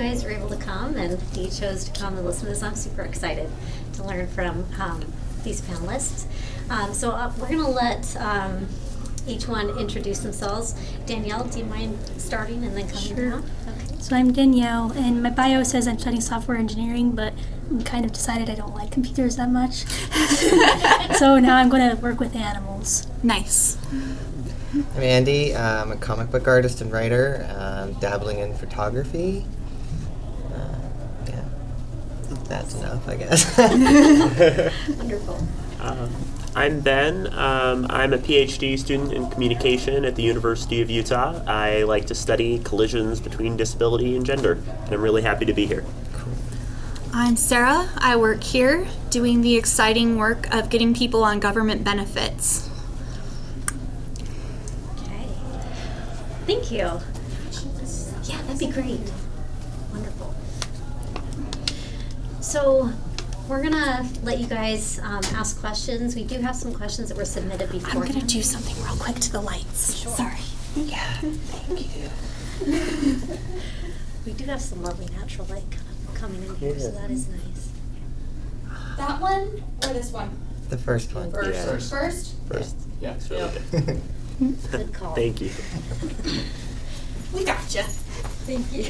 guys were able to come and you chose to come and listen to this. I'm super excited to learn from these panelists. So we're going to let each one introduce themselves. Danielle, do you mind starting and then coming down? Okay. So I'm Danielle, and my bio says I'm studying software engineering, but I kind of decided I don't like computers that much. So now I'm going to work with animals. Nice. I'm Andy. I'm a comic book artist and writer, dabbling in photography. Yeah, that's enough, I guess. Wonderful. I'm Ben. I'm a PhD student in communication at the University of Utah. I like to study collisions between disability and gender, and I'm really happy to be here. I'm Sarah. I work here doing the exciting work of getting people on government benefits. Okay. Thank you. Yeah, that'd be great. Wonderful. So we're going to let you guys ask questions. We do have some questions that were submitted before. I'm going to do something real quick to the lights. Sure. Sorry. Yeah, thank you. We do have some lovely natural light kind of coming in here, so that is nice. That one or this one? The first one. First. First. Yeah. It's really good. Good call. Thank you. We gotcha. Thank you.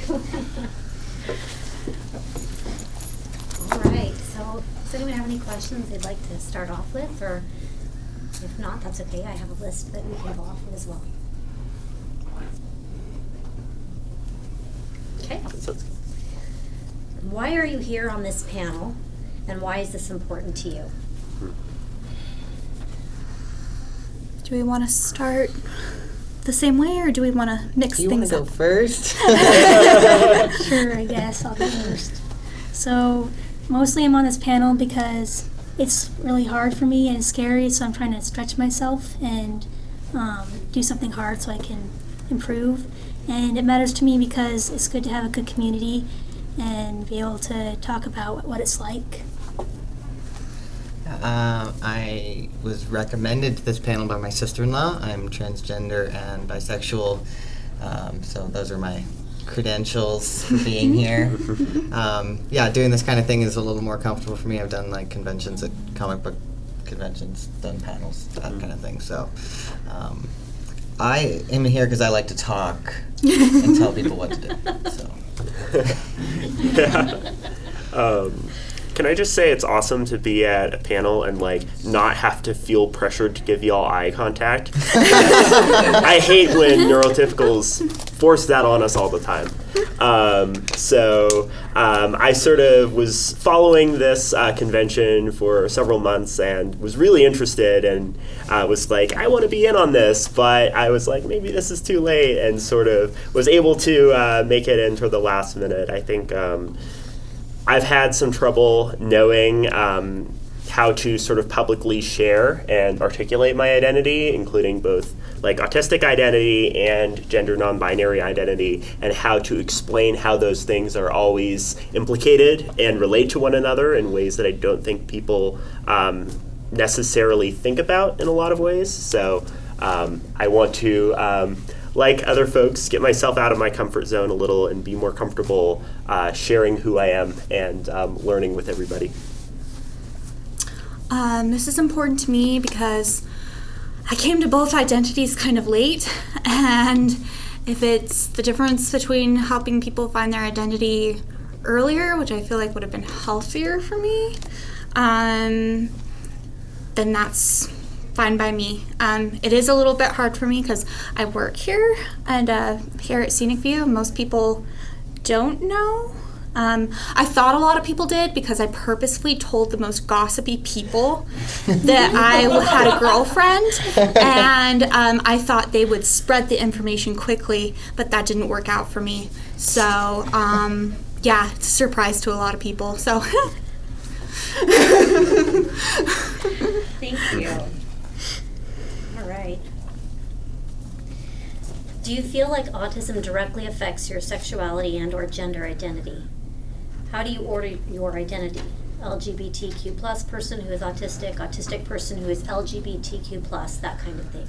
All right, so does anyone have any questions they'd like to start off with? Or if not, that's okay. I have a list that we can go off of as well. Okay. Sounds good. Why are you here on this panel, and why is this important to you? Do we want to start the same way, or do we want to mix Do you want things to go up? first? Sure, I guess I'll go first. So mostly I'm on this panel because it's really hard for me and it's scary, so I'm trying to stretch myself and do something hard so I can improve. And it matters to me because it's good to have a good community and be able to talk about what it's like. I was recommended to this panel by my sister-in-law. I'm transgender and bisexual, so those are my credentials for being here. Yeah, doing this kind of thing is a little more comfortable for me. I've done like conventions at comic book conventions, done panels, that kind of thing. So I am here because I like to talk and tell people what to do. So. Yeah. Can I just say it's awesome to be at a panel and like not have to feel pressured to give y'all eye contact. I hate when neurotypicals force that on us all the time. So I sort of was following this convention for several months and was really interested and was like, I want to be in on this, but I was like, maybe this is too late, and sort of was able to make it in toward the last minute. I think I've had some trouble knowing how to sort of publicly share and articulate my identity, including both like autistic identity and gender non-binary identity, and how to explain how those things are always implicated and relate to one another in ways that I don't think people necessarily think about in a lot of ways. So I want to like other folks, get myself out of my comfort zone a little and be more comfortable sharing who I am and learning with everybody. This is important to me because I came to both identities kind of late, and if it's the difference between helping people find their identity earlier, which I feel like would have been healthier for me, then that's fine by me. It is a little bit hard for me because I work here, and here at ScenicView, most people don't know. I thought a lot of people did because I purposefully told the most gossipy people that I had a girlfriend, and I thought they would spread the information quickly, but that didn't work out for me. So, yeah, it's a surprise to a lot of people. So, Thank you. All right. Do you feel like autism directly affects your sexuality and or gender identity? How do you order your identity? LGBTQ plus person who is autistic, autistic person who is LGBTQ plus, that kind of thing.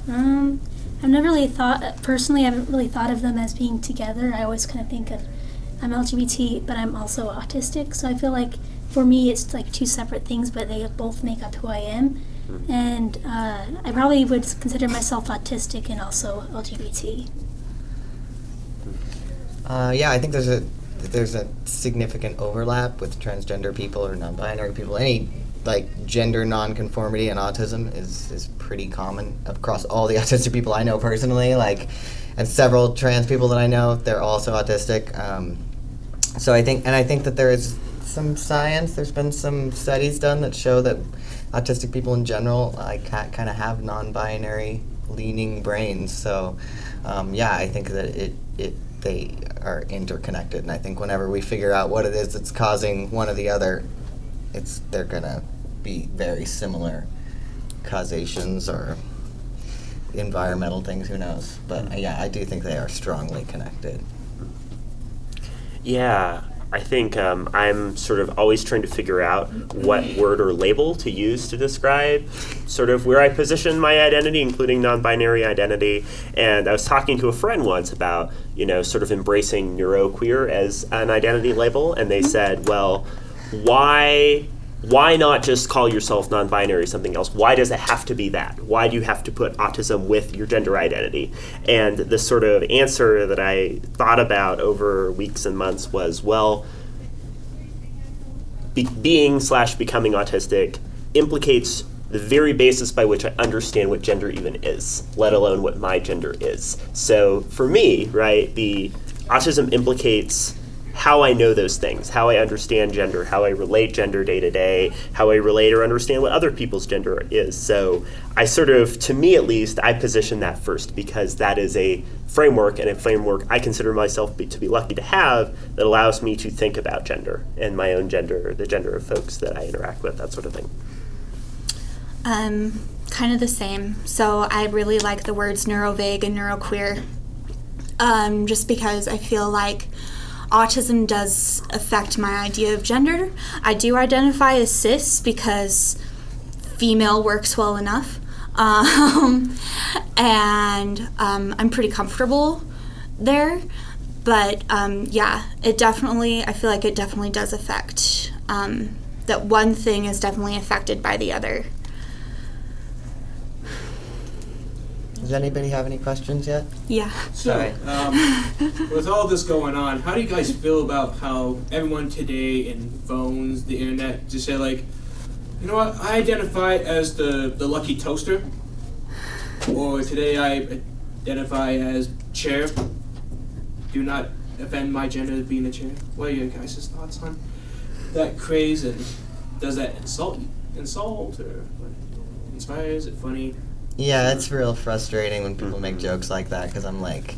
I've never really thought, personally, I haven't really thought of them as being together. I always kind of think of, I'm LGBT, but I'm also autistic, so I feel like for me it's like two separate things, but they both make up who I am. And I probably would consider myself autistic and also LGBT. Yeah, I think there's a significant overlap with transgender people or non-binary people. Any like gender non-conformity and autism is pretty common across all the autistic people I know personally. Like, and several trans people that I know, they're also autistic. So I think that there is some science. There's been some studies done that show that autistic people in general like kind of have non-binary leaning brains. So yeah, I think that they are interconnected, and I think whenever we figure out what it is that's causing one or the other, they're gonna be very similar causations or environmental things, who knows. But yeah, I do think they are strongly connected. Yeah, I think I'm sort of always trying to figure out what word or label to use to describe sort of where I position my identity, including non-binary identity. And I was talking to a friend once about, sort of embracing neuroqueer as an identity label, and they said, well, why not just call yourself non-binary something else? Why does it have to be that? Why do you have to put autism with your gender identity? And the sort of answer that I thought about over weeks and months was, well, being/becoming autistic implicates the very basis by which I understand what gender even is, let alone what my gender is. So for me, right, the autism implicates how I know those things, how I understand gender, how I relate gender day to day, how I relate or understand what other people's gender is. So I sort of, to me at least, I position that first because that is a framework, and a framework I consider myself to be lucky to have, that allows me to think about gender and my own gender, the gender of folks that I interact with, that sort of thing. Kind of the same. So I really like the words neurovague and neuroqueer, just because I feel like autism does affect my idea of gender. I do identify as cis because female works well enough, and I'm pretty comfortable there. But yeah, I feel like it definitely does affect, that one thing is definitely affected by the other. Does anybody have any questions yet? Yeah. So, with all this going on, how do you guys feel about how everyone today in phones, the internet, just say like, you know what, I identify as the lucky toaster, or today I identify as chair. Do not offend my gender as being a chair. What are your guys' thoughts on that craze, and does that insult or what, inspire? Is it funny? Yeah, it's real frustrating when people make jokes like that, because I'm like,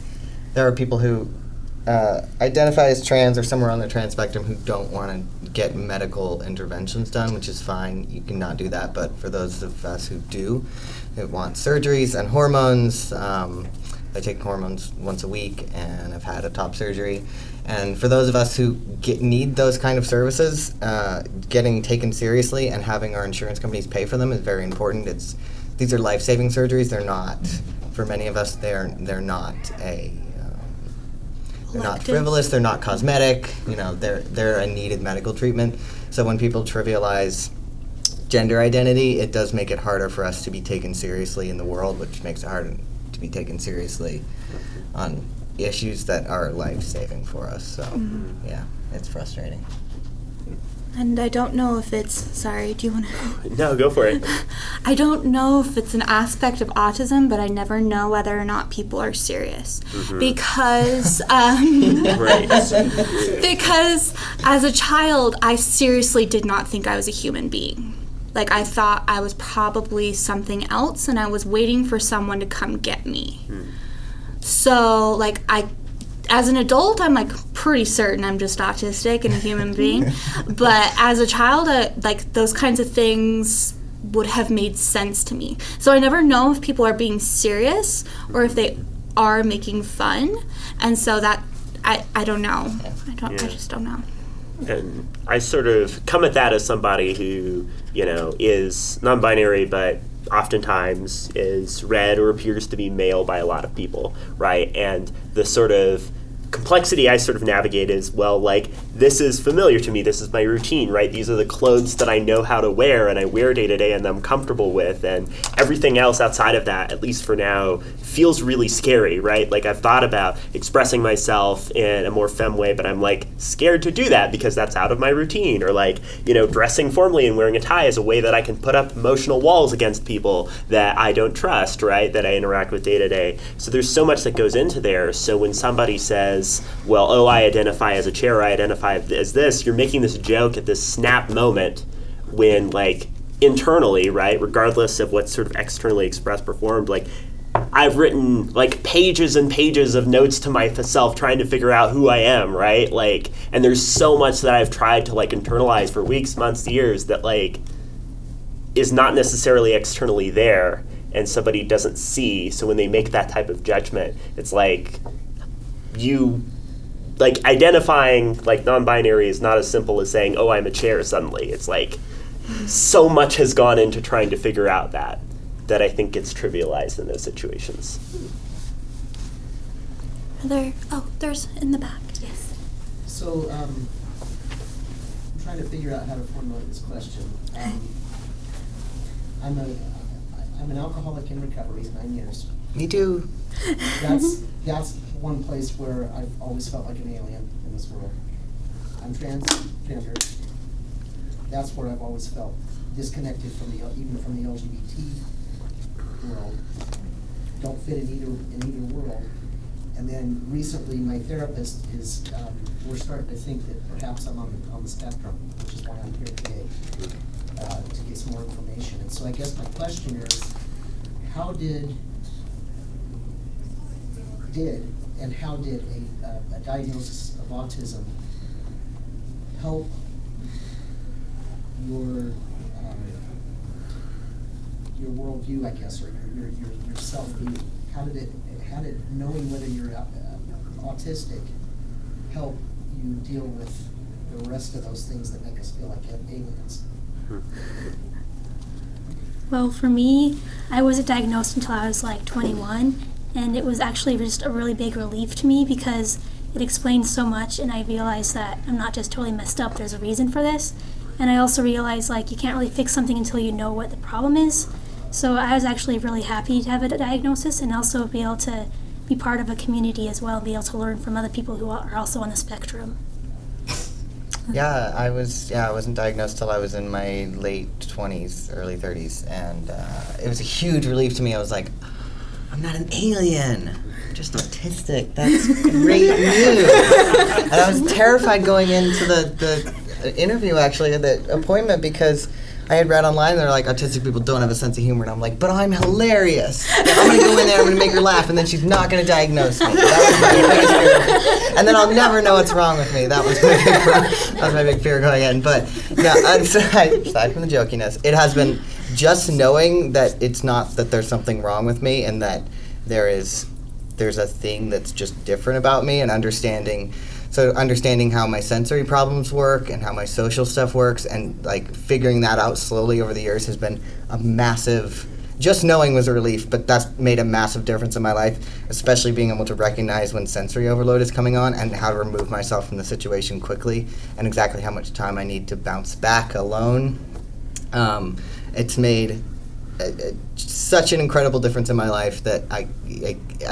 there are people who identify as trans or somewhere on the trans spectrum who don't want to get medical interventions done, which is fine. You cannot do that. But for those of us who do, who want surgeries and hormones, I take hormones once a week and I've had a top surgery. And for those of us who need those kind of services, getting taken seriously and having our insurance companies pay for them is very important. These are life-saving surgeries. They're not, for many of us, they're not frivolous. They're not cosmetic. They're a needed medical treatment. So when people trivialize gender identity, it does make it harder for us to be taken seriously in the world, which makes it harder to be taken seriously on issues that are life-saving for us. So yeah, it's frustrating. And I don't know if it's, sorry, do you want to? No, go for it. I don't know if it's an aspect of autism, but I never know whether or not people are serious. Because, Right. because as a child, I seriously did not think I was a human being. Like, I thought I was probably something else, and I was waiting for someone to come get me. So, like, as an adult, I'm like pretty certain I'm just autistic and a human being. But as a child, like those kinds of things would have made sense to me. So I never know if people are being serious or if they are making fun. And so that I don't know. I just don't know. And I sort of come at that as somebody who, is non-binary but oftentimes is read or appears to be male by a lot of people, right? And the sort of complexity I sort of navigate is, well, like, this is familiar to me, this is my routine, right? These are the clothes that I know how to wear and I wear day to day and I'm comfortable with, and everything else outside of that, at least for now, feels really scary, right? Like, I've thought about expressing myself in a more femme way, but I'm like scared to do that because that's out of my routine, or like, you know, dressing formally and wearing a tie is a way that I can put up emotional walls against people that I don't trust, right? That I interact with day to day. So there's so much that goes into there. So when somebody says, well, oh, I identify as a chair, I identify as this, you're making this joke at this snap moment when, like, internally, right, regardless of what's sort of externally expressed, performed, like, I've written, like, pages and pages of notes to myself trying to figure out who I am, right? Like, and there's so much that I've tried to, like, internalize for weeks, months, years that, like, is not necessarily externally there and somebody doesn't see. So when they make that type of judgment, it's like, you, like, identifying, like, non-binary is not as simple as saying, oh, I'm a chair suddenly. It's like, so much has gone into trying to figure out that I think gets trivialized in those situations. There's in the back. Yes. So, I'm trying to figure out how to formulate this question. I'm an alcoholic in recovery, 9 years. Me too. That's one place where I've always felt like an alien in this world. I'm transgender. That's where I've always felt disconnected from even from the LGBT world. Don't fit in either world. And then recently, my therapist is, we're starting to think that perhaps I'm on the spectrum, which is why I'm here today, to get some more information. And so I guess my question is, how did a diagnosis of autism help your worldview, I guess, or your self-view? How did knowing whether you're autistic help you deal with the rest of those things that make us feel like aliens? Well, for me, I wasn't diagnosed until I was like 21, and it was actually just a really big relief to me because it explained so much, and I realized that I'm not just totally messed up, there's a reason for this. And I also realized, like, you can't really fix something until you know what the problem is. So I was actually really happy to have a diagnosis and also be able to be part of a community as well, be able to learn from other people who are also on the spectrum. Yeah, I wasn't diagnosed till I was in my late 20s, early 30s, and it was a huge relief to me. I was like, I'm not an alien, I'm just autistic. That's great news. And I was terrified going into the interview, actually, the appointment, because I had read online, they're like, autistic people don't have a sense of humor, and I'm like, but I'm hilarious. I'm gonna go in there, I'm gonna make her laugh, and then she's not gonna diagnose me. That was my biggest fear. And then I'll never know what's wrong with me. That was my big fear going in. But no, aside from the jokiness, it has been just knowing that it's not that there's something wrong with me, and that there's a thing that's just different about me, and understanding how my sensory problems work and how my social stuff works, and like figuring that out slowly over the years has been a massive, just knowing was a relief, but that's made a massive difference in my life, especially being able to recognize when sensory overload is coming on and how to remove myself from the situation quickly and exactly how much time I need to bounce back alone. It's made such an incredible difference in my life that I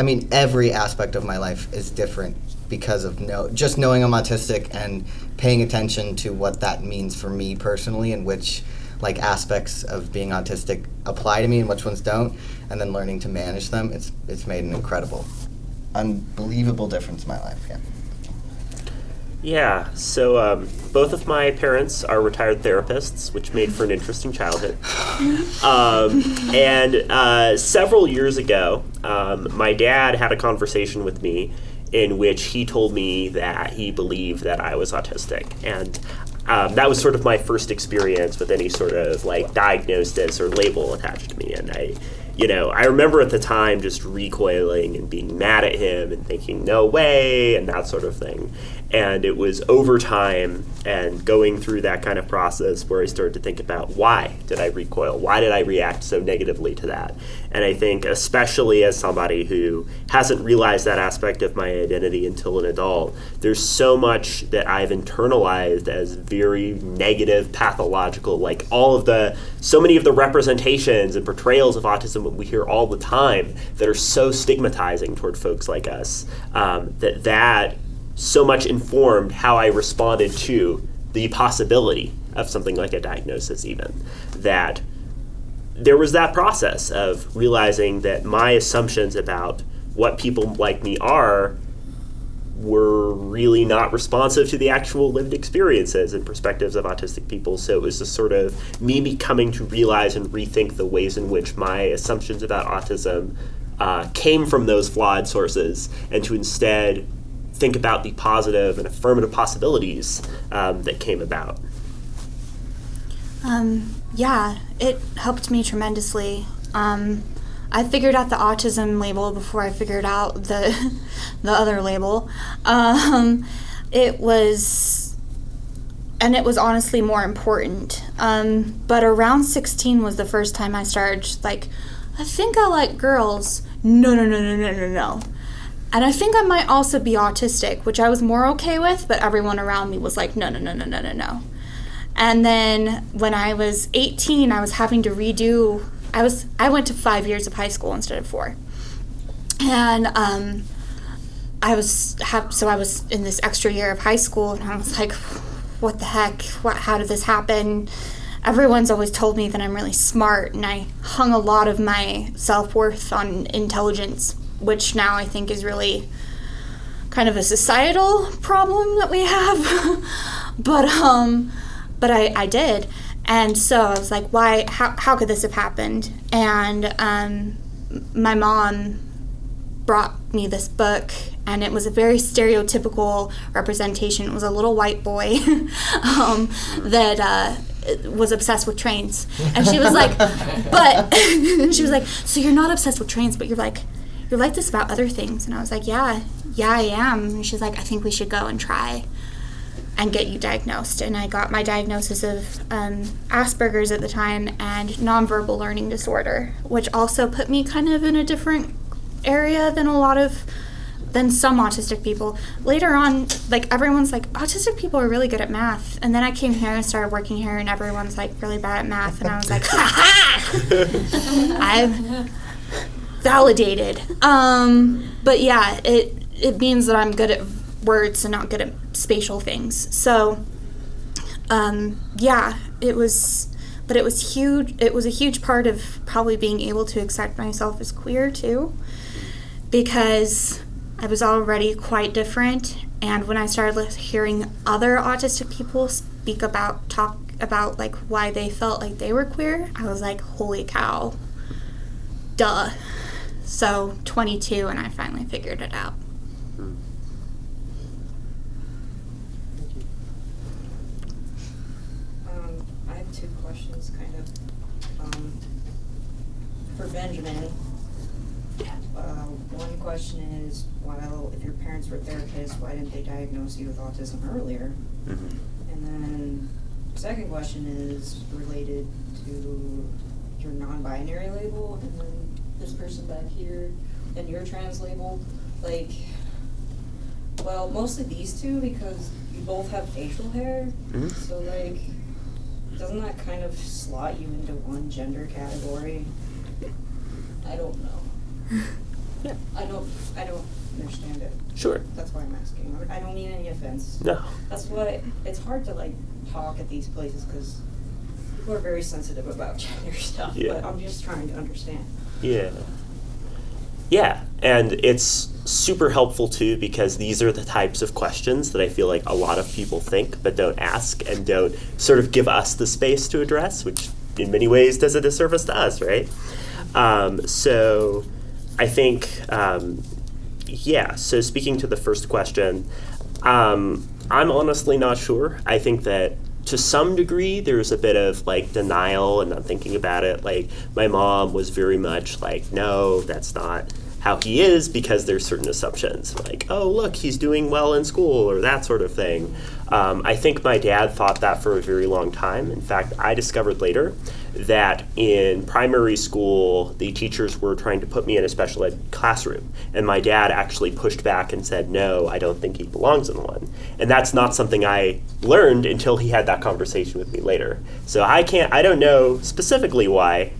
mean, every aspect of my life is different because of just knowing I'm autistic and paying attention to what that means for me personally and which like aspects of being autistic apply to me and which ones don't, and then learning to manage them. It's made an incredible, unbelievable difference in my life. Yeah, so both of my parents are retired therapists, which made for an interesting childhood. And several years ago, my dad had a conversation with me in which he told me that he believed that I was autistic. And that was sort of my first experience with any sort of like diagnosis or label attached to me. And I remember at the time just recoiling and being mad at him and thinking, no way, and that sort of thing. And it was over time and going through that kind of process where I started to think about, why did I recoil? Why did I react so negatively to that? And I think, especially as somebody who hasn't realized that aspect of my identity until an adult, there's so much that I've internalized as very negative, pathological, like so many of the representations and portrayals of autism that we hear all the time that are so stigmatizing toward folks like us, that so much informed how I responded to the possibility of something like a diagnosis, even. That there was that process of realizing that my assumptions about what people like me are were really not responsive to the actual lived experiences and perspectives of autistic people. So it was just sort of me coming to realize and rethink the ways in which my assumptions about autism came from those flawed sources, and to instead think about the positive and affirmative possibilities that came about. Yeah, it helped me tremendously. I figured out the autism label before I figured out the other label. It was honestly more important. But around 16 was the first time I started like, I think I like girls. No. And I think I might also be autistic, which I was more okay with, but everyone around me was like, no. And then when I was 18, I was having to redo, I went to 5 years of high school instead of 4. And I was in this extra year of high school, and I was like, what the heck? How did this happen? Everyone's always told me that I'm really smart, and I hung a lot of my self-worth on intelligence, which now I think is really kind of a societal problem that we have. But I did. And so I was like, why, how could this have happened? And my mom brought me this book, and it was a very stereotypical representation. It was a little white boy that was obsessed with trains. And she was like, she was like, so you're not obsessed with trains, but you're like this about other things. And I was like, yeah, I am. And she's like, I think we should go and try and get you diagnosed. And I got my diagnosis of Asperger's at the time and nonverbal learning disorder, which also put me kind of in a different area than some autistic people. Later on, like, everyone's like, autistic people are really good at math. And then I came here and started working here, and everyone's like really bad at math. And I was like, I'm validated. But yeah, it means that I'm good at words and not good at spatial things. So yeah, it was huge. It was a huge part of probably being able to accept myself as queer too, because I was already quite different. And when I started hearing other autistic people talk about like why they felt like they were queer, I was like, holy cow, duh. So 22, and I finally figured it out. I have 2 questions, kind of. For Benjamin, one question is, if your parents were therapists, why didn't they diagnose you with autism earlier? Mm-hmm. And then the second question is related to your non-binary label, and then this person back here, and your trans label. Like, well, mostly these two, because you both have facial hair. Mm-hmm. So, like, doesn't that kind of slot you into one gender category? I don't know. Yeah. I don't understand it. Sure. That's why I'm asking. I don't mean any offense. No. That's why it's hard to, like, talk at these places, because people are very sensitive about gender stuff. Yeah. But I'm just trying to understand. Yeah. Yeah, and it's super helpful too, because these are the types of questions that I feel like a lot of people think but don't ask, and don't sort of give us the space to address, which in many ways does a disservice to us, right? So I think, so speaking to the first question, I'm honestly not sure. I think that to some degree there's a bit of like denial and not thinking about it. Like, my mom was very much like, no, that's not how he is because there's certain assumptions, like, oh, look, he's doing well in school, or that sort of thing. I think my dad thought that for a very long time. In fact, I discovered later that in primary school, the teachers were trying to put me in a special ed classroom. And my dad actually pushed back and said, no, I don't think he belongs in one. And that's not something I learned until he had that conversation with me later. So I don't know specifically why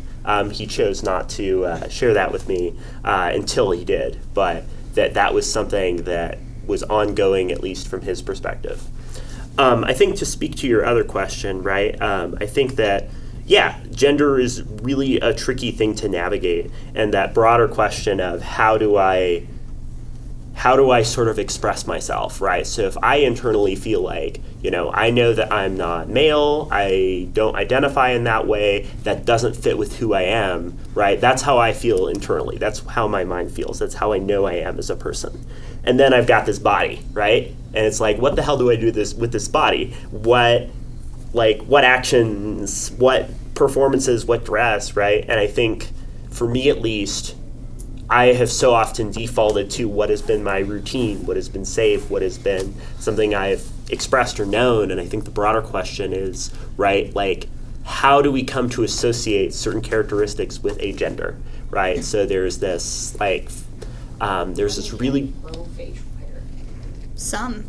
he chose not to share that with me until he did. But that was something that was ongoing, at least from his perspective. I think to speak to your other question, right, I think that, yeah, gender is really a tricky thing to navigate, and that broader question of how do I sort of express myself, right? So if I internally feel like, I know that I'm not male, I don't identify in that way, that doesn't fit with who I am, right? That's how I feel internally. That's how my mind feels. That's how I know I am as a person. And then I've got this body, right? And it's like, what the hell do I do with this body? What actions, what performances, what dress, right? And I think, for me at least, I have so often defaulted to what has been my routine, what has been safe, what has been something I've expressed or known. And I think the broader question is, right, like, how do we come to associate certain characteristics with a gender, right? So there's this, like, there's this really... Some.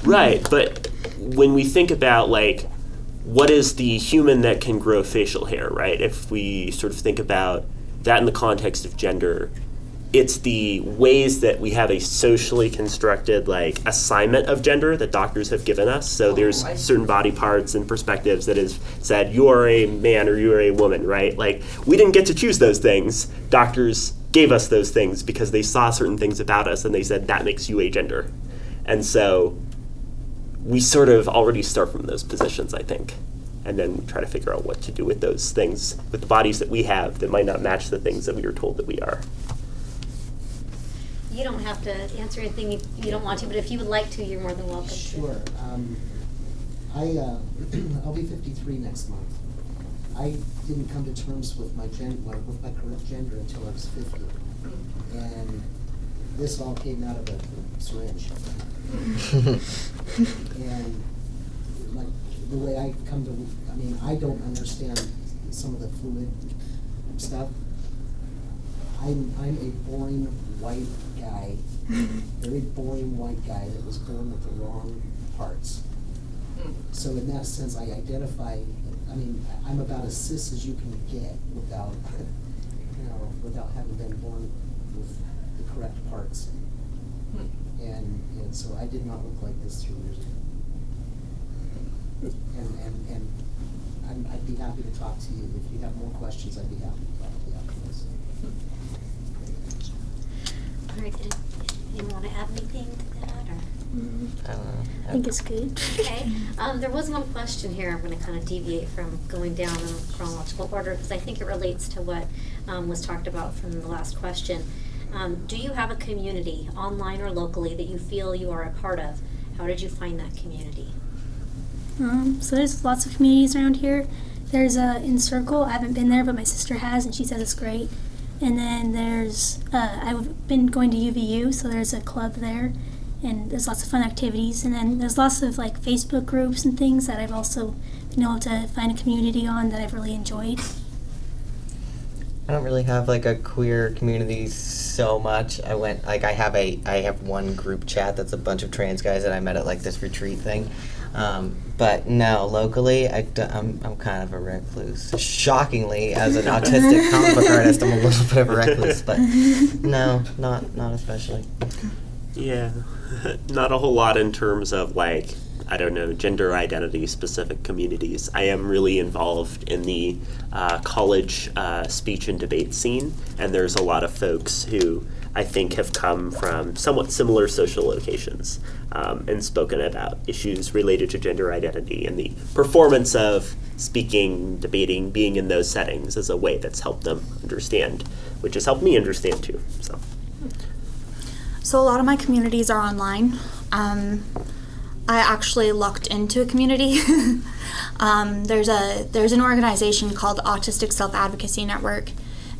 Right, but when we think about, like, what is the human that can grow facial hair, right? If we sort of think about that in the context of gender, it's the ways that we have a socially constructed, like, assignment of gender that doctors have given us. So there's certain body parts and perspectives that has said, you are a man or you are a woman, right? Like, we didn't get to choose those things. Doctors gave us those things because they saw certain things about us and they said, that makes you a gender. And so we sort of already start from those positions, I think, and then try to figure out what to do with those things, with the bodies that we have that might not match the things that we were told that we are. You don't have to answer anything if you don't want to, but if you would like to, you're more than welcome to. Sure. I'll be 53 next month. I didn't come to terms with my correct gender until I was 50, and this all came out of a syringe. And like the way I come to, I don't understand some of the fluid stuff. I'm a boring white guy, very boring white guy that was born with the wrong parts. So in that sense, I identify. I'm about as cis as you can get without, without having been born with the correct parts. And so I did not look like this 3 years ago. And I'd be happy to talk to you. If you have more questions, I'd be happy to talk to you after this. All right, anyone want to add anything to that, or? I don't know. I think it's good. Okay. There was one question here. I'm going to kind of deviate from going down in chronological order because I think it relates to what was talked about from the last question. Do you have a community, online or locally, that you feel you are a part of? How did you find that community? So there's lots of communities around here. There's In Circle. I haven't been there, but my sister has, and she says it's great. And then there's, I've been going to UVU, so there's a club there. And there's lots of fun activities. And then there's lots of like Facebook groups and things that I've also been able to find a community on that I've really enjoyed. I don't really have like a queer community so much. I have one group chat that's a bunch of trans guys that I met at like this retreat thing. But no, locally, I'm kind of a recluse. Shockingly, as an autistic comic book artist, I'm a little bit of a recluse, but no, not especially. Yeah, not a whole lot in terms of like, I don't know, gender identity specific communities. I am really involved in the college speech and debate scene, and there's a lot of folks who I think have come from somewhat similar social locations and spoken about issues related to gender identity and the performance of speaking, debating, being in those settings as a way that's helped them understand, which has helped me understand too. So a lot of my communities are online. I actually lucked into a community. There's an organization called Autistic Self-Advocacy Network,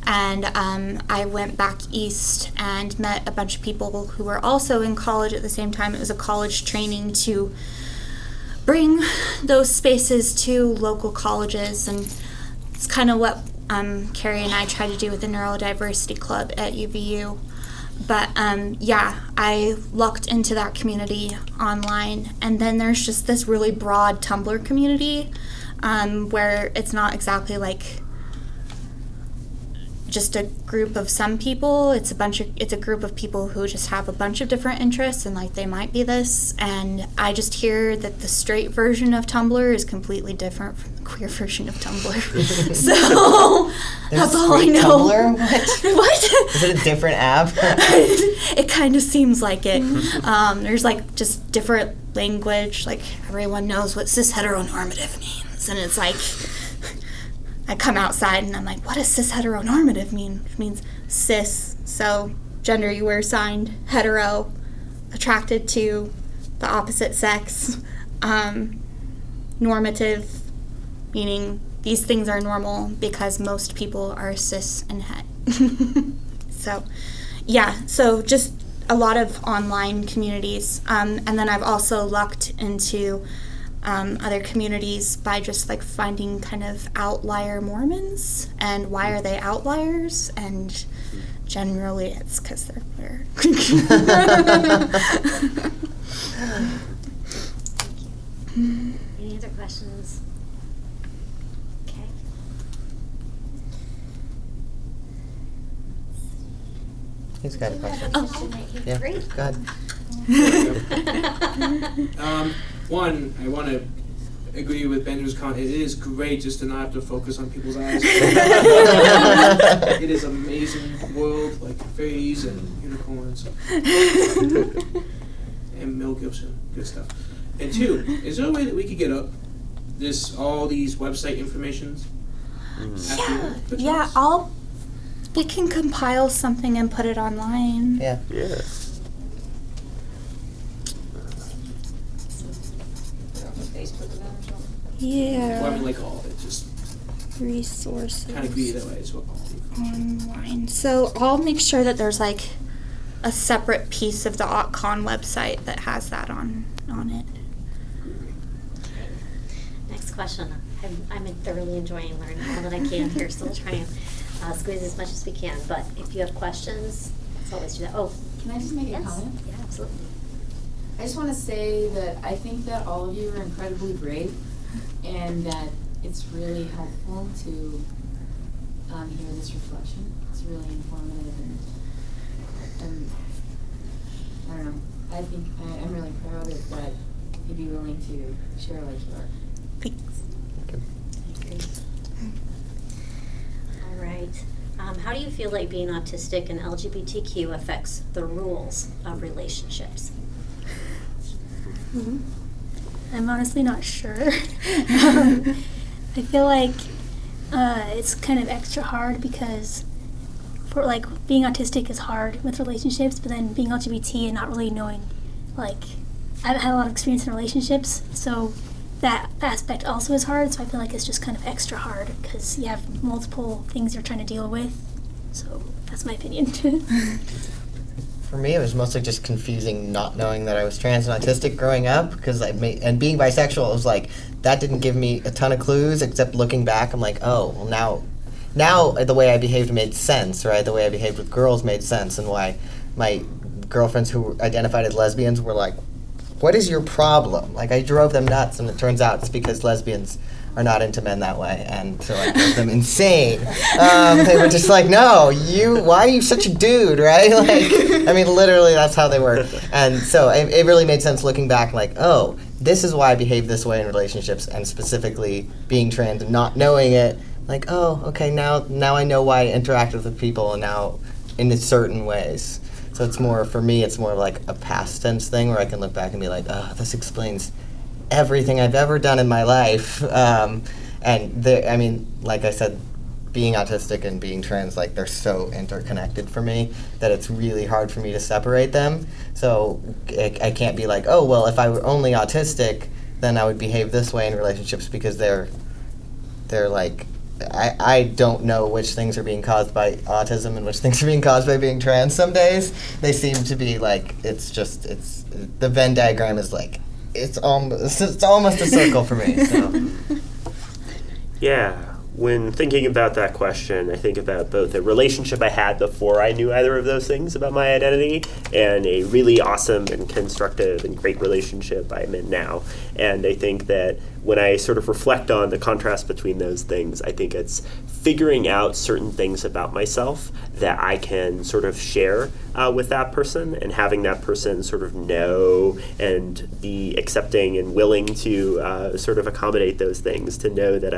And I went back east and met a bunch of people who were also in college at the same time. It was a college training to bring those spaces to local colleges, and it's kind of what Carrie and I try to do with the Neurodiversity Club at UVU. But yeah, I lucked into that community online, and then there's just this really broad Tumblr community where it's not exactly like just a group of some people. It's a group of people who just have a bunch of different interests, and like they might be this. And I just hear that the straight version of Tumblr is completely different from the queer version of Tumblr. So that's all I know. Tumblr? What? Is it a different app? It kind of seems like it. There's like just different language. Like everyone knows what cis heteronormative means, and it's like I come outside and I'm like, what does cis heteronormative mean? It means cis, so gender you were assigned, hetero, attracted to the opposite sex, normative, meaning these things are normal because most people are cis and het. So, yeah, so just a lot of online communities. And then I've also lucked into other communities by just like finding kind of outlier Mormons and why are they outliers, and generally it's because they're queer. Any other questions? Okay. He's got a question. Yeah, Yeah, great. go ahead. One, I want to agree with Benjamin's comment. It is great just to not have to focus on people's eyes. It is amazing world, like fairies and unicorns. And Mel Gibson, good stuff. And two, is there a way that we could get up all these website informations? Yeah, we can compile something and put it online. Yeah. Yeah. Facebook event or something? Yeah. Well, I mean, like all of it, just Resources. kind of greedy that way. It's what all of it. Online. So I'll make sure that there's like a separate piece of the AutCon website that has that on it. Next question. I'm thoroughly enjoying learning all that I can here, so we'll try and squeeze as much as we can. But if you have questions, let's always do that. Oh, Can I just make a yes. comment? Yeah, absolutely. I just want to say that I think that all of you are incredibly brave, and that it's really helpful to hear this reflection. It's really informative, and I don't know. I think I'm really proud of that you'd be willing to share like you are. Thanks. I agree. All right. How do you feel like being autistic and LGBTQ affects the rules of relationships? I'm honestly not sure. I feel like it's kind of extra hard because for like being autistic is hard with relationships, but then being LGBT and not really knowing, like, I haven't had a lot of experience in relationships, so that aspect also is hard. So I feel like it's just kind of extra hard because you have multiple things you're trying to deal with. So that's my opinion. For me, it was mostly just confusing not knowing that I was trans and autistic growing up, because and being bisexual, it was like, that didn't give me a ton of clues, except looking back, I'm like, oh, well now the way I behaved made sense, right? The way I behaved with girls made sense, and why my girlfriends who identified as lesbians were like, what is your problem? Like, I drove them nuts, and it turns out it's because lesbians are not into men that way, and so I drove them insane. They were just like, no, why are you such a dude, right? Like, I mean, literally, that's how they were. And so it really made sense looking back, like, oh, this is why I behave this way in relationships, and specifically being trans and not knowing it, like, oh, okay, now I know why I interact with people, and now in certain ways. So it's more, for me, it's more like a past tense thing where I can look back and be like, oh, this explains everything I've ever done in my life. I mean, like I said, being autistic and being trans, like, they're so interconnected for me that it's really hard for me to separate them. So I can't be like, oh, well, if I were only autistic, then I would behave this way in relationships because they're like I don't know which things are being caused by autism and which things are being caused by being trans. Some days they seem to be like it's the Venn diagram is like it's almost a circle for me. So. Yeah. When thinking about that question, I think about both a relationship I had before I knew either of those things about my identity and a really awesome and constructive and great relationship I'm in now. And I think that when I sort of reflect on the contrast between those things, I think it's figuring out certain things about myself that I can sort of share with that person, and having that person sort of know and be accepting and willing to sort of accommodate those things, to know that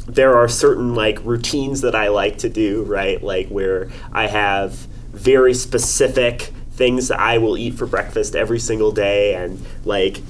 there are certain like routines that I like to do, right? Like where I have very specific things that I will eat for breakfast every single day and like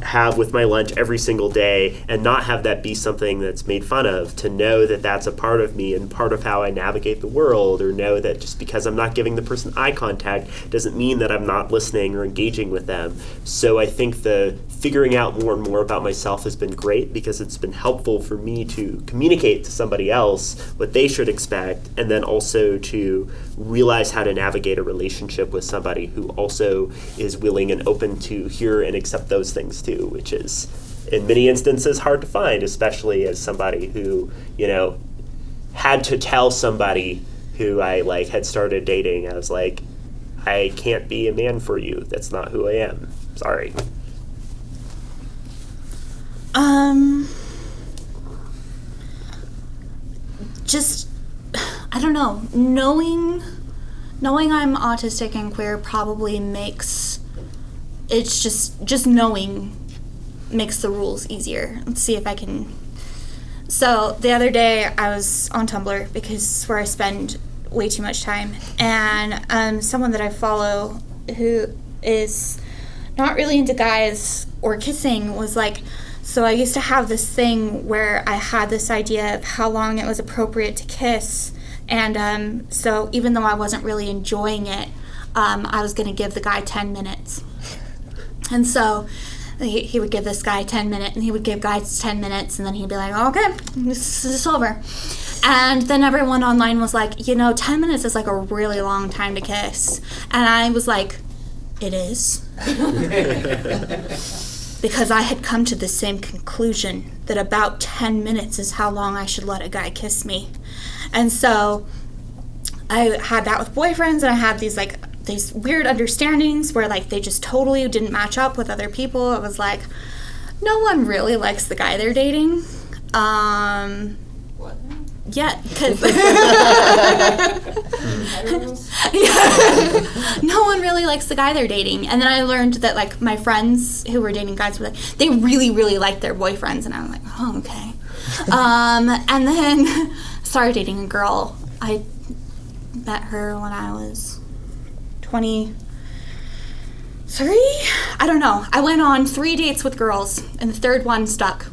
have with my lunch every single day, and not have that be something that's made fun of, to know that that's a part of me and part of how I navigate the world, or know that just because I'm not giving the person eye contact doesn't mean that I'm not listening or engaging with them. So I think the figuring out more and more about myself has been great, because it's been helpful for me to communicate to somebody else what they should expect, and then also to realize how to navigate a relationship with somebody who also is willing and open to hear and accept those things too, which is in many instances hard to find, especially as somebody who, had to tell somebody who I like had started dating, I was like, I can't be a man for you. That's not who I am. Sorry. Just, I don't know, knowing I'm autistic and queer probably makes, it's just knowing makes the rules easier. Let's see if I can. So the other day I was on Tumblr, because it's where I spend way too much time, and someone that I follow who is not really into guys or kissing was like, so I used to have this thing where I had this idea of how long it was appropriate to kiss, and so even though I wasn't really enjoying it, I was going to give the guy 10 minutes. And so he would give this guy 10 minutes, and he would give guys 10 minutes, and then he'd be like, okay, this is over. And then everyone online was like, 10 minutes is like a really long time to kiss. And I was like, it is. Because I had come to the same conclusion that about 10 minutes is how long I should let a guy kiss me. And so I had that with boyfriends, and I had these weird understandings where like they just totally didn't match up with other people. It was like, no one really likes the guy they're dating. What? Yeah, because no one really likes the guy they're dating. And then I learned that like my friends who were dating guys were like, they really, really liked their boyfriends, and I was like, oh, okay. And then started dating a girl. I met her when I was 23? I don't know. I went on 3 dates with girls, and the third one stuck.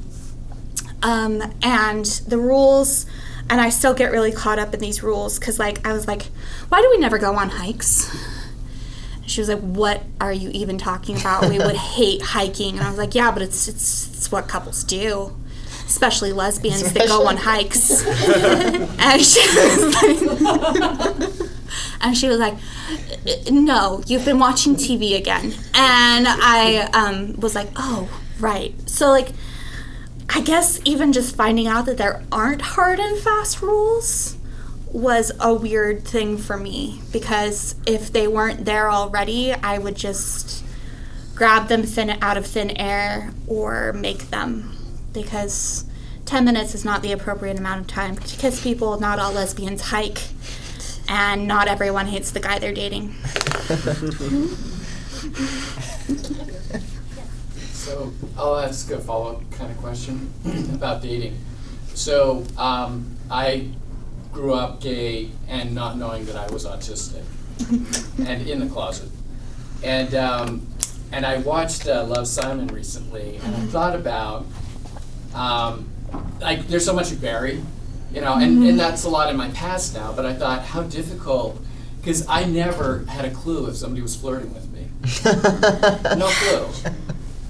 And the rules, and I still get really caught up in these rules, because like I was like, why do we never go on hikes? And she was like, what are you even talking about? We would hate hiking. And I was like, yeah, but it's what couples do, especially lesbians that go on hikes. And she was like, no, you've been watching TV again. And I was like, oh, right. So like, I guess even just finding out that there aren't hard and fast rules was a weird thing for me, because if they weren't there already, I would just grab them out of thin air or make them, because 10 minutes is not the appropriate amount of time to kiss people. Not all lesbians hike, and not everyone hates the guy they're dating. So I'll ask a follow-up kind of question about dating. So I grew up gay and not knowing that I was autistic, and in the closet. And I watched Love, Simon recently, and I thought about like there's so much you bury, and that's a lot in my past now. But I thought how difficult, because I never had a clue if somebody was flirting with me. No clue.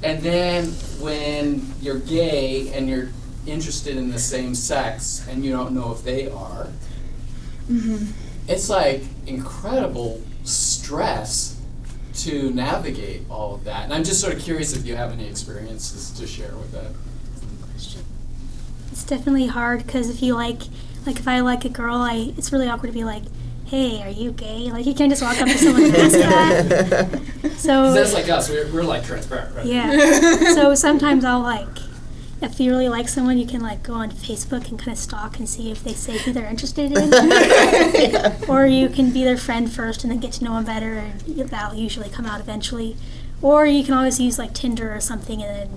And then when you're gay and you're interested in the same sex and you don't know if they are, Mm-hmm. it's like incredible stress to navigate all of that. And I'm just sort of curious if you have any experiences to share with that. It's definitely hard because if you like if I like a girl, it's really awkward to be like, hey, are you gay? Like, you can't just walk up to someone and ask that. So 'Cause that's like us, we're like transparent, right? yeah. So sometimes I'll if you really like someone, you can go on Facebook and kind of stalk and see if they say who they're interested in. Or you can be their friend first and then get to know them better, and that'll usually come out eventually. Or you can always use Tinder or something, and then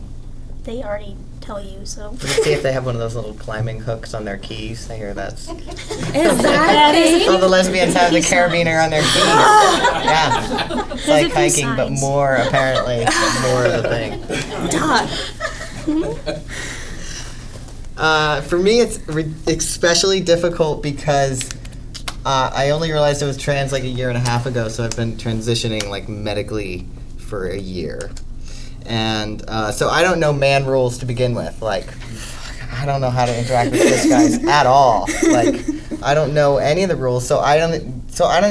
they already tell you. So Let's see if they have one of those little climbing hooks on their keys. I hear that's. Is that a thing? All the lesbians have the carabiner on their keys. Yeah. It's like a few hiking, but signs. more, apparently. More of the thing. For me, it's especially difficult because I only realized I was trans a year and a half ago, so I've been transitioning medically for a year. And so I don't know man rules to begin with. I don't know how to interact with cis guys at all. I don't know any of the rules, so I don't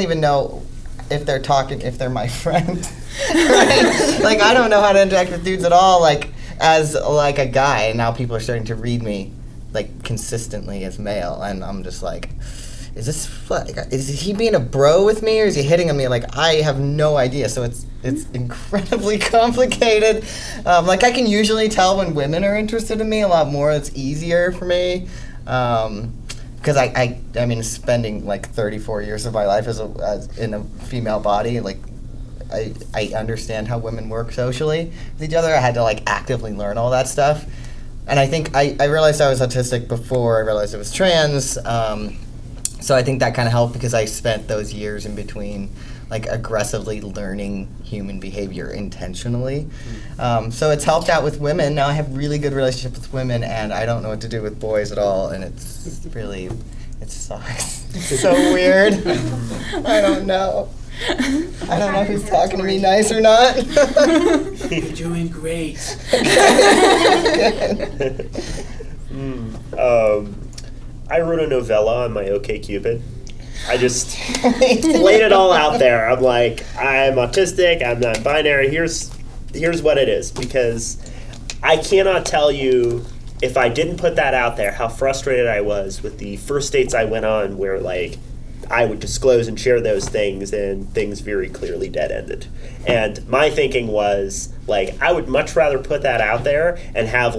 even know if they're my friend. Right? I don't know how to interact with dudes at all. As a guy, and now people are starting to read me consistently as male, and I'm just is he being a bro with me, or is he hitting on me? I have no idea. So it's incredibly complicated. I can usually tell when women are interested in me a lot more. It's easier for me because I mean, spending 34 years of my life as in a female body, I understand how women work socially with each other. I had to actively learn all that stuff. And I think I realized I was autistic before I realized I was trans. So I think that kind of helped because I spent those years in between aggressively learning human behavior intentionally. So it's helped out with women. Now I have really good relationship with women, and I don't know what to do with boys at all, and it sucks. It's so weird. I don't know. I don't know who's talking to me nice or not. You're doing great. I wrote a novella on my OkCupid. I just laid it all out there. I'm I'm autistic, I'm non-binary, here's what it is. Because I cannot tell you, if I didn't put that out there, how frustrated I was with the first dates I went on where I would disclose and share those things, and things very clearly dead-ended. And my thinking was, I would much rather put that out there and have,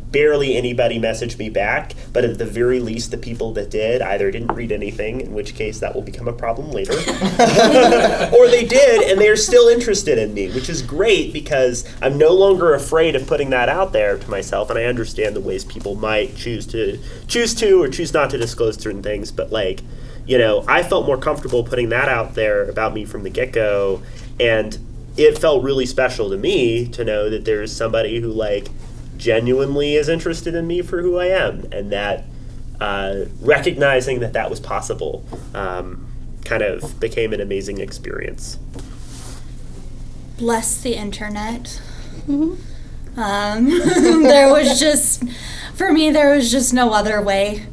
barely anybody message me back, but at the very least, the people that did either didn't read anything, in which case that will become a problem later, or they did, and they're still interested in me, which is great because I'm no longer afraid of putting that out there to myself, and I understand the ways people might choose to or choose not to disclose certain things, but, I felt more comfortable putting that out there about me from the get-go, and it felt really special to me to know that there's somebody who, genuinely is interested in me for who I am, and that recognizing that was possible kind of became an amazing experience. Bless the internet. Mm-hmm. There was just no other way.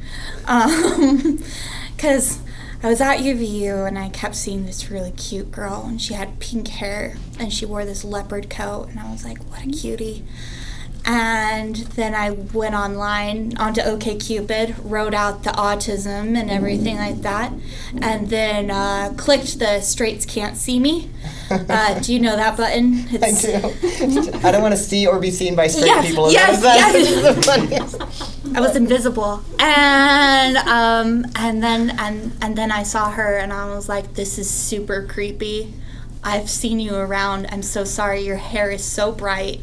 Because I was at UVU and I kept seeing this really cute girl, and she had pink hair and she wore this leopard coat, and I was like, what a cutie. And then I went online onto OkCupid, wrote out the autism and everything like that, and then clicked the straights can't see me. Do you know that button? I do. I don't want to see or be seen by straight people. Yes. This is the funniest. I was invisible, and then I saw her, and I was like, "This is super creepy. I've seen you around. I'm so sorry. Your hair is so bright."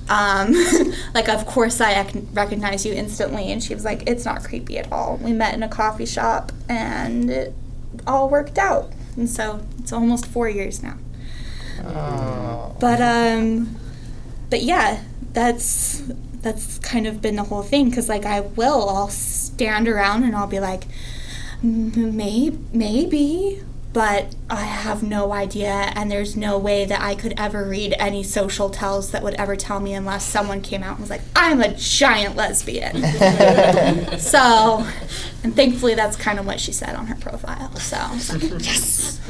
Of course I recognize you instantly, and she was like, "It's not creepy at all. We met in a coffee shop, and it all worked out." And so it's almost 4 years now. Oh. But yeah, that's kind of been the whole thing, because I'll stand around and I'll be like, maybe, but I have no idea, and there's no way that I could ever read any social tells that would ever tell me unless someone came out and was like, I'm a giant lesbian. So, and thankfully that's kind of what she said on her profile. So, I was like, yes.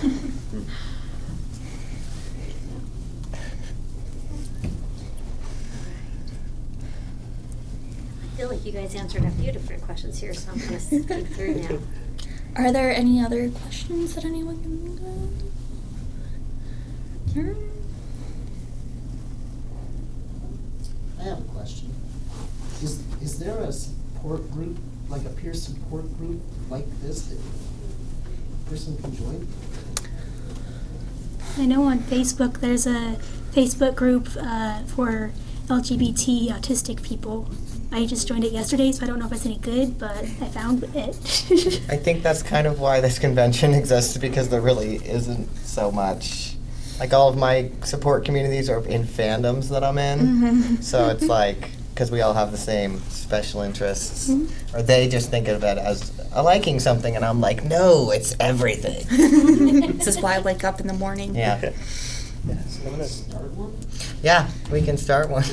I feel like you guys answered a few different questions here, so I'm going to skip through now. Are there any other questions that anyone can think of? I have a question. Is there a support group, like a peer support group like this that a person can join? I know on Facebook there's a Facebook group for LGBT autistic people. I just joined it yesterday, so I don't know if it's any good, but I found it. I think that's kind of why this convention exists, because there really isn't so much. Like, all of my support communities are in fandoms that I'm in. Mm-hmm. So it's like, because we all have the same special interests, or they just think of it as a liking something, and I'm like, no, it's everything. This is why I wake up in the morning. Yeah. Start one? Yeah, we can start one.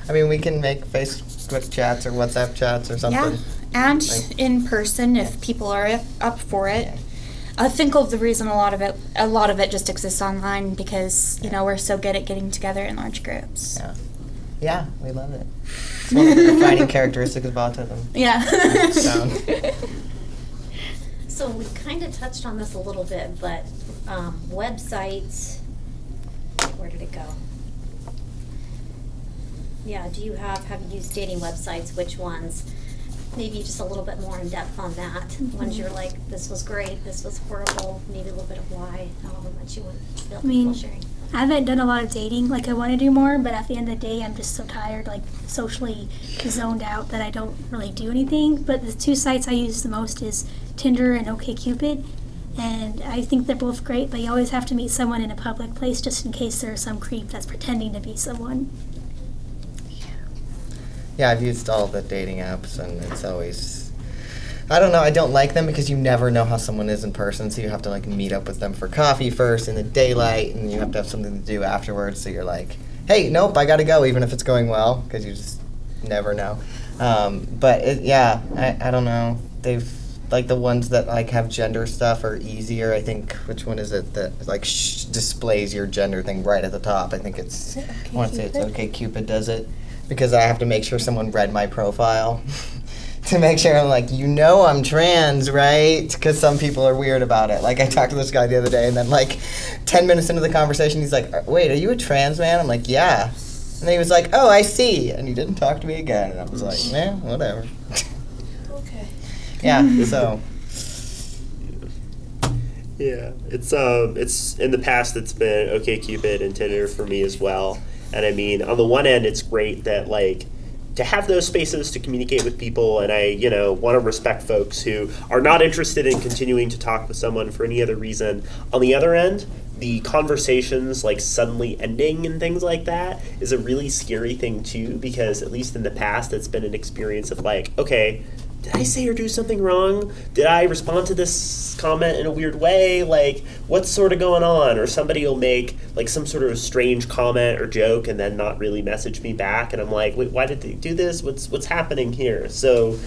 I mean, we can make Facebook chats or WhatsApp chats or something. Yeah, and Like- in person if people are up for it. I think of the reason a lot of it just exists online because we're so good at getting together in large groups. Yeah. Yeah, we love it. It's one of the defining characteristics of autism. Yeah. Sound. So we kind of touched on this a little bit, but websites, where did it go? Yeah, do you have you used dating websites? Which ones? Maybe just a little bit more in depth on that. Ones you're like, this was great, this was horrible, maybe a little bit of why, however much you want to feel comfortable sharing. I haven't done a lot of dating like I want to do more, but at the end of the day, I'm just so tired, like socially zoned out that I don't really do anything. But the two sites I use the most is Tinder and OkCupid. And I think they're both great, but you always have to meet someone in a public place just in case there's some creep that's pretending to be someone. Yeah, I've used all the dating apps, and it's always, I don't know, I don't like them because you never know how someone is in person, so you have to like meet up with them for coffee first in the daylight, and you have to have something to do afterwards, so you're like, hey, nope, I gotta go, even if it's going well, because you just never know. But I don't know, they've, like the ones that like have gender stuff are easier. I think, which one is it that like displays your gender thing right at the top? I think it's, I want to say it's OkCupid does it. Because I have to make sure someone read my profile to make sure I'm like, I'm trans, right? Because some people are weird about it. Like, I talked to this guy the other day, and then like 10 minutes into the conversation, he's like, wait, are you a trans man? I'm like, yeah. And then he was like, oh, I see. And he didn't talk to me again. And I was like, whatever. Okay. Yeah, so. Yeah, it's in the past it's been OkCupid and Tinder for me as well. And I mean, on the one end, it's great that like to have those spaces to communicate with people, and I want to respect folks who are not interested in continuing to talk with someone for any other reason. On the other end, the conversations like suddenly ending and things like that is a really scary thing too, because at least in the past, it's been an experience of like, okay, did I say or do something wrong? Did I respond to this comment in a weird way? Like, what's sort of going on? Or somebody will make like some sort of strange comment or joke and then not really message me back, and I'm like, wait, why did they do this? What's happening here? So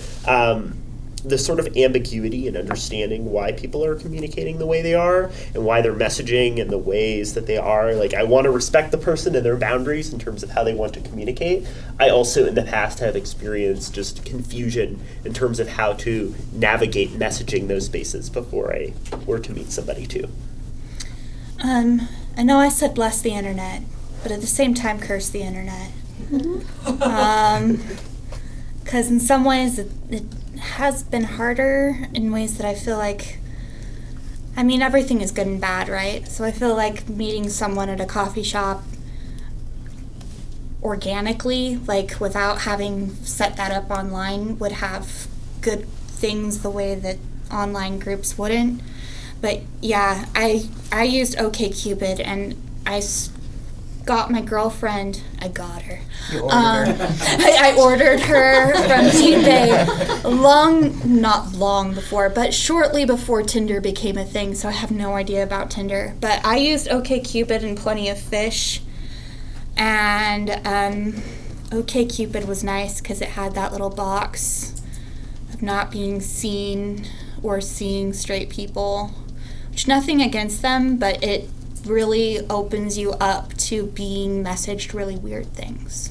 the sort of ambiguity and understanding why people are communicating the way they are and why they're messaging in the ways that they are. Like, I want to respect the person and their boundaries in terms of how they want to communicate. I also, in the past, have experienced just confusion in terms of how to navigate messaging those spaces before I were to meet somebody too. I know I said bless the internet, but at the same time curse the internet. Because in some ways it has been harder in ways that I feel like, I mean, everything is good and bad, right? So I feel like meeting someone at a coffee shop organically, like without having set that up online, would have good things the way that online groups wouldn't. But yeah, I used OkCupid, and I got my girlfriend, I got her. You ordered her. I ordered her from eBay not long before, but shortly before Tinder became a thing, so I have no idea about Tinder. But I used OkCupid and Plenty of Fish, and OkCupid was nice because it had that little box of not being seen or seeing straight people, which nothing against them, but it really opens you up to being messaged really weird things.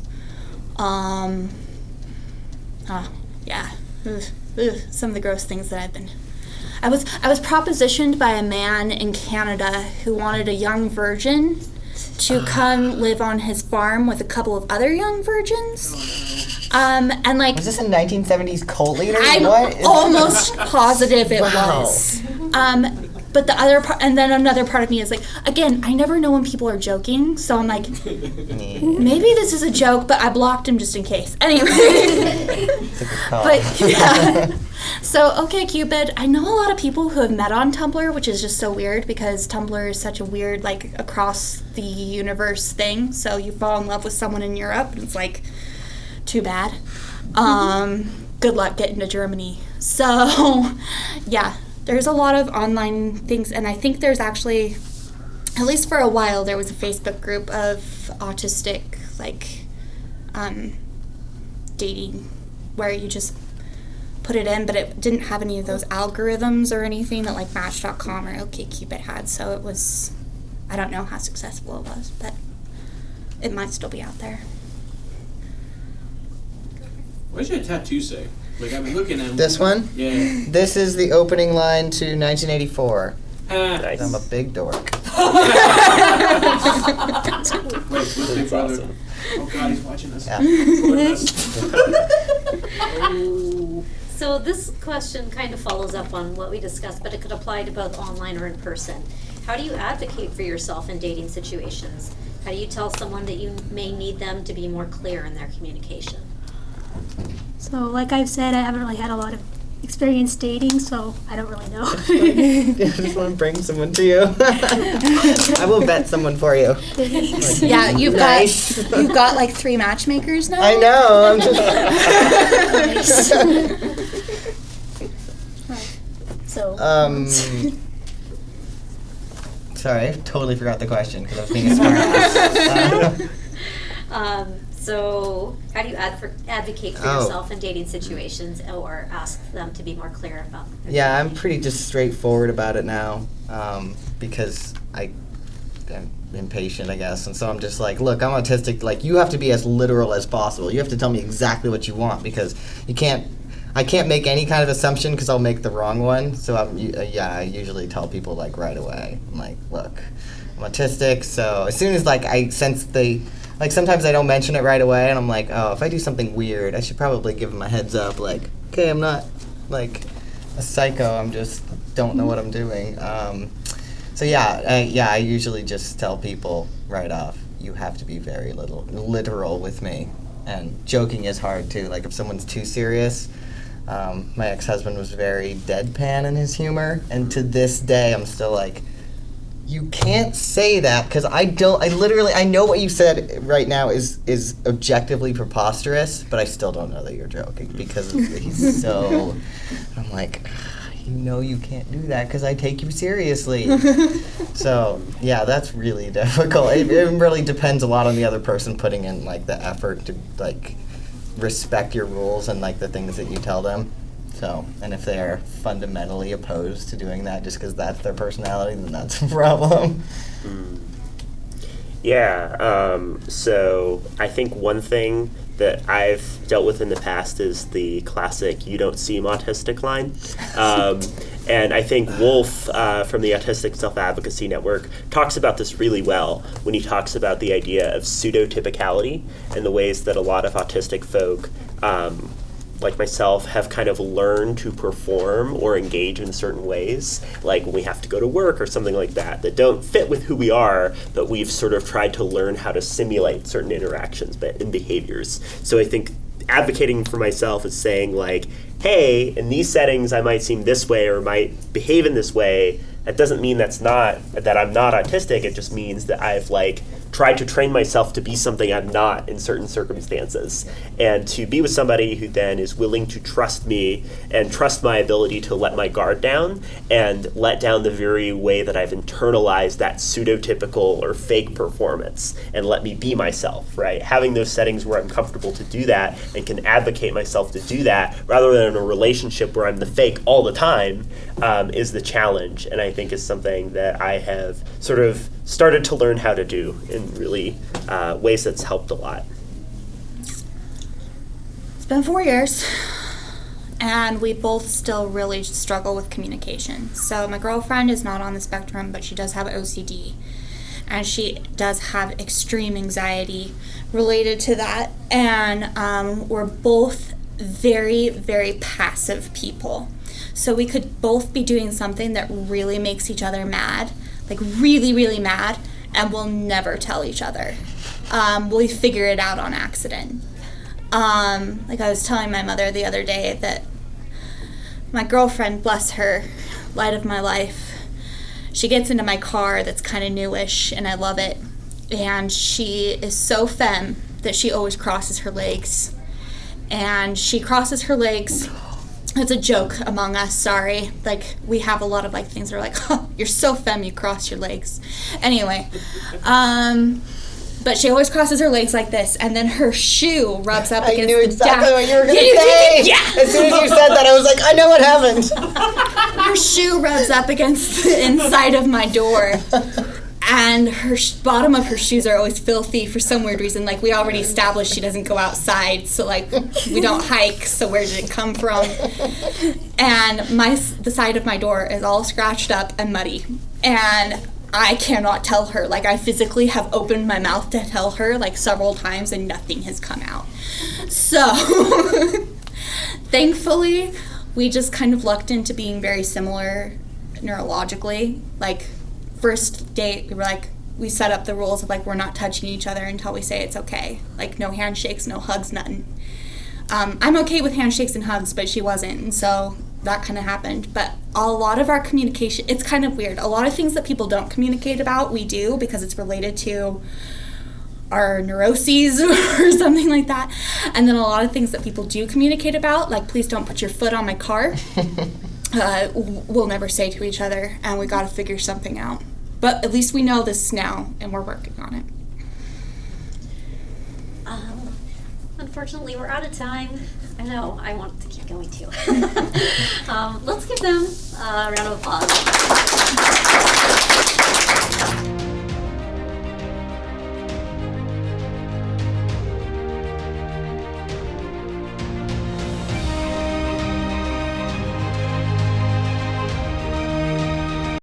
Yeah. Some of the gross things that I've been. I was propositioned by a man in Canada who wanted a young virgin to come live on his farm with a couple of other young virgins. And like. Was this a 1970s cult leader? I'm almost positive it Wow. was. But the other part, and then another part of me is like, again, I never know when people are joking, so I'm like, maybe this is a joke, but I blocked him just in case. Anyway. It's a good call. But yeah. So, OkCupid, I know a lot of people who have met on Tumblr, which is just so weird because Tumblr is such a weird, like, across the universe thing. So you fall in love with someone in Europe, and it's like, too bad. Good luck getting to Germany. So, yeah. There's a lot of online things, and I think there's actually, at least for a while, there was a Facebook group of autistic, like, dating, where you just put it in, but it didn't have any of those algorithms or anything that, like, Match.com or OkCupid had, so it was, I don't know how successful it was, but it might still be out there. What does your tattoo say? Like, I've been looking at This one? Yeah. This is the opening line to 1984. Nice. I'm a big dork. Wait, what's Big Brother? awesome. Oh God, he's watching us. Yeah. So this question kind of follows up on what we discussed, but it could apply to both online or in person. How do you advocate for yourself in dating situations? How do you tell someone that you may need them to be more clear in their communication? So, like I've said, I haven't really had a lot of experience dating, so I don't really know. I just want to bring someone to you. I will vet someone for you. Yeah, you've Nice. got like 3 matchmakers now? I know. I'm just. So, Sorry, I totally forgot the question because I was being a smart. So how do you advocate for Oh. yourself in dating situations or ask them to be more clear about their Yeah, I'm pretty just straightforward about it now because I'm impatient, I guess. And so I'm just like, look, I'm autistic. Like, you have to be as literal as possible. You have to tell me exactly what you want because I can't make any kind of assumption because I'll make the wrong one. So I usually tell people like right away. I'm like, look, I'm autistic. So as soon as like I sense like sometimes I don't mention it right away, and I'm like, oh, if I do something weird, I should probably give them a heads up. Like, okay, I'm not like a psycho. I'm just don't know what I'm doing. So I usually just tell people right off, you have to be very literal with me, and joking is hard too. Like if someone's too serious. My ex-husband was very deadpan in his humor, and to this day, I'm still like, you can't say that because I know what you said right now is objectively preposterous, but I still don't know that you're joking because he's so. I'm like, you can't do that because I take you seriously. So yeah, that's really difficult. It really depends a lot on the other person putting in like the effort to like respect your rules and like the things that you tell them. So, and if they are fundamentally opposed to doing that just because that's their personality, then that's a problem. Yeah, so I think one thing that I've dealt with in the past is the classic "you don't seem autistic" line. And I think Wolf from the Autistic Self-Advocacy Network talks about this really well when he talks about the idea of pseudotypicality and the ways that a lot of autistic folk like myself, have kind of learned to perform or engage in certain ways, like when we have to go to work or something like that don't fit with who we are, but we've sort of tried to learn how to simulate certain interactions and behaviors. So I think advocating for myself is saying like, hey, in these settings I might seem this way or might behave in this way. That doesn't mean that I'm not autistic. It just means that I've like tried to train myself to be something I'm not in certain circumstances, and to be with somebody who then is willing to trust me and trust my ability to let my guard down and let down the very way that I've internalized that pseudotypical or fake performance and let me be myself, right? Having those settings where I'm comfortable to do that and can advocate myself to do that rather than in a relationship where I'm the fake all the time is the challenge, and I think is something that I have sort of started to learn how to do in really ways that's helped a lot. It's been 4 years, and we both still really struggle with communication. So my girlfriend is not on the spectrum, but she does have OCD, and she does have extreme anxiety related to that, and we're both very, very passive people. So we could both be doing something that really makes each other mad, like really, really mad, and we'll never tell each other. We figure it out on accident. Like I was telling my mother the other day that my girlfriend, bless her, light of my life, she gets into my car that's kind of newish, and I love it. And she is so femme that she always crosses her legs. And she crosses her legs. It's a joke among us, sorry. Like, we have a lot of, like, things that are like, oh, you're so femme, you cross your legs. Anyway, but she always crosses her legs like this, and then her shoe rubs up against the I knew exactly what you were going to Yeah, say. yeah. As soon as you said that, I was like, I know what happened. Her shoe rubs up against the inside of my door. And her bottom of her shoes are always filthy for some weird reason. Like, we already established she doesn't go outside, so, like, we don't hike, so where did it come from? And the side of my door is all scratched up and muddy. And I cannot tell her. Like, I physically have opened my mouth to tell her, like, several times, and nothing has come out. So, thankfully, we just kind of lucked into being very similar neurologically. Like, first date, we set up the rules of, like, we're not touching each other until we say it's okay. Like, no handshakes, no hugs, nothing. I'm okay with handshakes and hugs, but she wasn't, and so that kind of happened. But a lot of our communication, it's kind of weird. A lot of things that people don't communicate about, we do, because it's related to our neuroses or something like that. And then a lot of things that people do communicate about, like, please don't put your foot on my car, we'll never say to each other, and we got to figure something out. But at least we know this now, and we're working on it. Unfortunately, we're out of time. I know, I want to keep going too. Let's give them a round of applause.